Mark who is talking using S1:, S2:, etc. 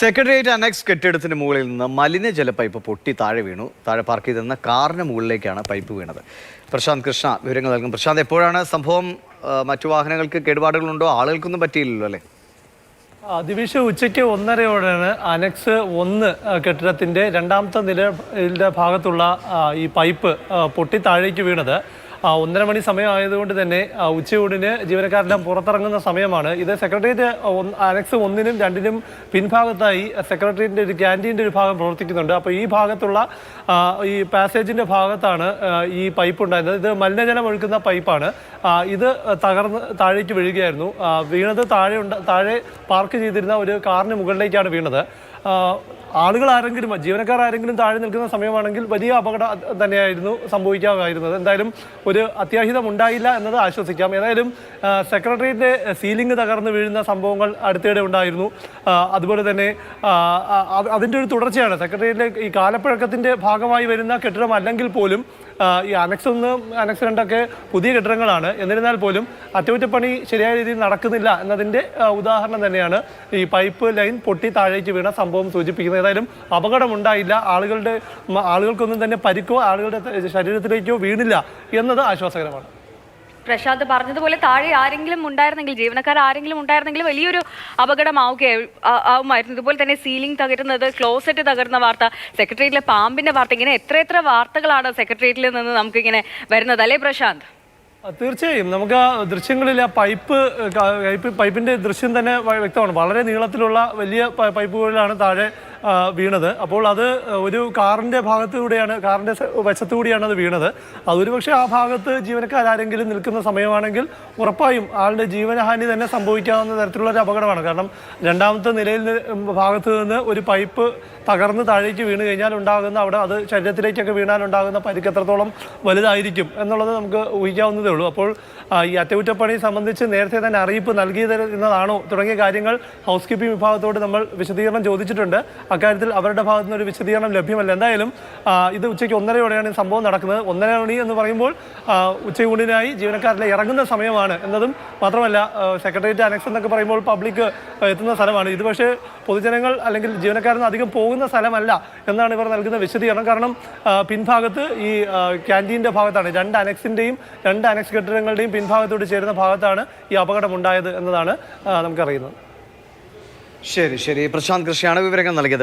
S1: Secretariat annexe കെട്ടിടത്തിന് മുകളിൽ നിന്ന് മലിനജല പൈപ്പ് പൊട്ടി താഴെ വീണു. താഴെ പാർക്ക് ചെയ്തിരുന്ന കാറിന് മുകളിലേക്കാണ് പൈപ്പ് വീണത്. പ്രശാന്ത് കൃഷ്ണ വിവരങ്ങൾ നൽകും. പ്രശാന്ത്, എപ്പോഴാണ് സംഭവം? മറ്റു വാഹനങ്ങൾക്ക് കേടുപാടുകളുണ്ടോ? ആളുകൾക്കൊന്നും പറ്റിയില്ലല്ലോ അല്ലേ?
S2: ദിവിഷ്, ഉച്ചയ്ക്ക് 1:30 അനക്സ് 1 കെട്ടിടത്തിൻ്റെ രണ്ടാമത്തെ നിലയുടെ ഭാഗത്തുള്ള ഈ പൈപ്പ് പൊട്ടി താഴേക്ക് വീണത്. 1:30 മണി സമയമായതുകൊണ്ട് തന്നെ ഉച്ചയൂടിന് ജീവനക്കാരെല്ലാം പുറത്തിറങ്ങുന്ന സമയമാണ്. ഇത് സെക്രട്ടേറിയറ്റ് അനക്സ് 1-നും 2-നും പിൻഭാഗത്തായി സെക്രട്ടേറിയറ്റിൻ്റെ ഒരു ക്യാൻറ്റീൻ്റെ ഒരു ഭാഗം പ്രവർത്തിക്കുന്നുണ്ട്. അപ്പോൾ ഈ ഭാഗത്തുള്ള ഈ പാസേജിൻ്റെ ഭാഗത്താണ് ഈ പൈപ്പ് ഉണ്ടായിരുന്നത്. ഇത് മലിനജലം ഒഴുക്കുന്ന പൈപ്പാണ്. ഇത് തകർന്ന് താഴേക്ക് വീഴുകയായിരുന്നു. വീണത് താഴെ പാർക്ക് ചെയ്തിരുന്ന ഒരു കാറിന് മുകളിലേക്കാണ് വീണത്. ആളുകൾ ആരെങ്കിലും, ജീവനക്കാർ ആരെങ്കിലും താഴെ നിൽക്കുന്ന സമയമാണെങ്കിൽ വലിയ അപകടം തന്നെയായിരുന്നു സംഭവിക്കാമായിരുന്നത്. എന്തായാലും ഒരു അത്യാഹിതം ഉണ്ടായില്ല എന്നത് ആശ്വസിക്കാം. ഏതായാലും സെക്രട്ടേറിയറ്റിൻ്റെ സീലിംഗ് തകർന്ന് വീഴുന്ന സംഭവങ്ങൾ അടുത്തിടെ ഉണ്ടായിരുന്നു. അതുപോലെ തന്നെ അതിൻ്റെ ഒരു തുടർച്ചയാണ്. സെക്രട്ടേറിയറ്റിലെ ഈ കാലപ്പഴക്കത്തിൻ്റെ ഭാഗമായി വരുന്ന കെട്ടിടം അല്ലെങ്കിൽ പോലും ഈ അനക്സ് 1, അനക്സ് 2 പുതിയ കെട്ടിടങ്ങളാണ്. എന്നിരുന്നാൽ പോലും അറ്റകുറ്റപ്പണി ശരിയായ രീതിയിൽ നടക്കുന്നില്ല എന്നതിൻ്റെ ഉദാഹരണം തന്നെയാണ് ഈ പൈപ്പ് ലൈൻ പൊട്ടി താഴേക്ക് വീണ സംഭവം സൂചിപ്പിക്കുന്നത്. ഏതായാലും അപകടമുണ്ടായില്ല, ആളുകൾക്കൊന്നും തന്നെ പരിക്കോ ആളുകളുടെ ശരീരത്തിലേക്കോ വീണില്ല എന്നത് ആശ്വാസകരമാണ്.
S3: പ്രശാന്ത് പറഞ്ഞതുപോലെ താഴെ ആരെങ്കിലും ഉണ്ടായിരുന്നെങ്കിൽ, ജീവനക്കാർ ആരെങ്കിലും ഉണ്ടായിരുന്നെങ്കിൽ വലിയൊരു അപകടമാവുമായിരുന്നു. ഇതുപോലെ തന്നെ സീലിംഗ് തകരുന്നത്, ക്ലോസറ്റ് തകർന്ന വാർത്ത, സെക്രട്ടേറിയറ്റിലെ പാമ്പിന്റെ വാർത്ത, ഇങ്ങനെ എത്ര വാർത്തകളാണ് സെക്രട്ടേറിയറ്റിൽ നിന്ന് നമുക്കിങ്ങനെ വരുന്നത്, അല്ലേ പ്രശാന്ത്?
S2: തീർച്ചയായും നമുക്ക് ആ ദൃശ്യങ്ങളിൽ ആ പൈപ്പിന്റെ ദൃശ്യം തന്നെ വ്യക്തമാണ്. വളരെ നീളത്തിലുള്ള വലിയ പൈപ്പുകളിലാണ് താഴെ വീണത്. അപ്പോൾ അത് ഒരു കാറിൻ്റെ ഭാഗത്തുകൂടിയാണ്, കാറിൻ്റെ വശത്തുകൂടിയാണ് അത് വീണത്. അതൊരു പക്ഷേ ആ ഭാഗത്ത് ജീവനക്കാരെങ്കിലും നിൽക്കുന്ന സമയമാണെങ്കിൽ ഉറപ്പായും ആളുടെ ജീവനഹാനി തന്നെ സംഭവിക്കാവുന്ന തരത്തിലുള്ള ഒരു അപകടമാണ്. കാരണം രണ്ടാമത്തെ നിലയിൽ ഭാഗത്ത് നിന്ന് ഒരു പൈപ്പ് തകർന്ന് താഴേക്ക് വീണ് കഴിഞ്ഞാൽ ഉണ്ടാകുന്ന അത് ശരീരത്തിലേക്കൊക്കെ വീണാലുണ്ടാകുന്ന പരിക്ക് എത്രത്തോളം വലുതായിരിക്കും എന്നുള്ളത് നമുക്ക് ഊഹിക്കാവുന്നതേ ഉള്ളൂ. അപ്പോൾ ഈ അറ്റകുറ്റപ്പണി സംബന്ധിച്ച് നേരത്തെ തന്നെ അറിയിപ്പ് നൽകിയിരുന്നതാണോ തുടങ്ങിയ കാര്യങ്ങൾ ഹൗസ് കീപ്പിംഗ് വിഭാഗത്തോട് നമ്മൾ വിശദീകരണം ചോദിച്ചിട്ടുണ്ട്. അക്കാര്യത്തിൽ അവരുടെ ഭാഗത്തു നിന്ന് ഒരു വിശദീകരണം ലഭ്യമല്ല. എന്തായാലും ഇത് ഉച്ചയ്ക്ക് 1:30 സംഭവം നടക്കുന്നത്. 1:30 മണി എന്ന് പറയുമ്പോൾ ഉച്ചയൂണിനായി ജീവനക്കാരെല്ലാം ഇറങ്ങുന്ന സമയമാണ് എന്നതും മാത്രമല്ല, സെക്രട്ടേറിയറ്റ് അനക്സ് എന്നൊക്കെ പറയുമ്പോൾ പബ്ലിക് എത്തുന്ന സ്ഥലമാണ്. ഇത് പക്ഷേ പൊതുജനങ്ങൾ അല്ലെങ്കിൽ ജീവനക്കാരൊന്നും അധികം പോകുന്ന സ്ഥലമല്ല എന്നാണ് ഇവർ നൽകുന്ന വിശദീകരണം. കാരണം പിൻഭാഗത്ത് ഈ ക്യാൻറ്റീൻ്റെ ഭാഗത്താണ്, 2 അനക്സിൻ്റെയും 2 അനക്സ് കെട്ടിടങ്ങളുടെയും പിൻഭാഗത്തോട് ചേരുന്ന ഭാഗത്താണ് ഈ അപകടമുണ്ടായത് എന്നതാണ് നമുക്കറിയുന്നത്.
S1: ശരി, പ്രശാന്ത് കൃഷിയാണ് വിവരങ്ങൾ നൽകിയത്.